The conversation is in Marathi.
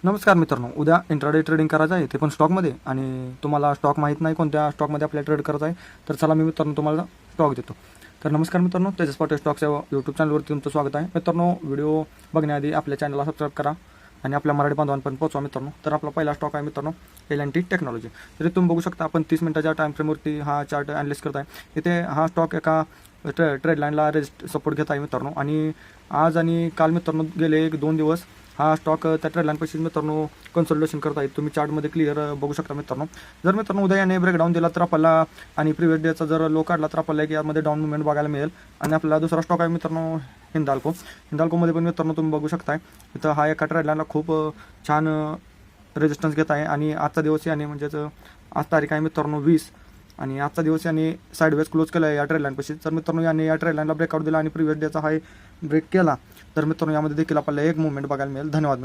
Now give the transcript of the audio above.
नमस्कार मित्रांनो, उद्या इंट्राडे ट्रेडिंग करायचं आहे, ते पण स्टॉकमध्ये. आणि तुम्हाला स्टॉक माहीत नाही कोणत्या स्टॉकमध्ये आपल्याला ट्रेड करायचं आहे, तर चला मी मित्रांनो तुम्हाला स्टॉक देतो. तर नमस्कार मित्रांनो, तेजस पाटील स्टॉकच्या यूट्यूब चॅनलवरती तुमचं स्वागत आहे. मित्रांनो, व्हिडिओ बघण्याआधी आपल्या चॅनलला सबस्क्राईब करा आणि आपल्या मराठी बांधवांपर्यंत पोहोचवा मित्रांनो. तर आपला पहिला स्टॉक आहे मित्रांनो L&T टेक्नॉलॉजी. तरी तुम्ही बघू शकता, आपण 30 मिनिटाच्या टाइम फ्रेमवरती हा चार्ट ॲनालिसिस करत आहे. इथे हा स्टॉक एका ट्रेड लाईनला सपोर्ट घेत आहे मित्रांनो. आणि आज आणि काल मित्रांनो गेले 1-2 दिवस हा स्टॉक त्या ट्रेड लाईनपाशी मित्रांनो कन्सल्टेशन करत आहेत. तुम्ही चार्टमध्ये क्लिअर बघू शकता मित्रांनो. जर मित्रांनो उद्या याने ब्रेकडाऊन दिला तर आपल्याला, आणि प्रिव्हियस डेचा जर लो काढला तर आपल्याला एक यामध्ये डाऊन मुवमेंट बघायला मिळेल. आणि आपला दुसरा स्टॉक आहे मित्रांनो हिंदाल्कोमध्ये पण मित्रांनो तुम्ही बघू शकताय, इथं हा एका ट्रेड लाईनला खूप छान रेजिस्टन्स घेत आहे. आणि आजचा दिवस याने म्हणजेच आज तारीख आहे मित्रांनो 20, आणि आजचा दिवस याने साईडवेज क्लोज केला आहे या ट्रेड लाईनपाशी. तर मित्रांनो याने या ट्रेड लाईनला ब्रेकआउट दिला आणि प्रिव्हियस डेचा हाय ब्रेक केला तर मित्रांनो यामध्ये देखील आपल्याला एक मुवमेंट बघायला मिळेल. धन्यवाद.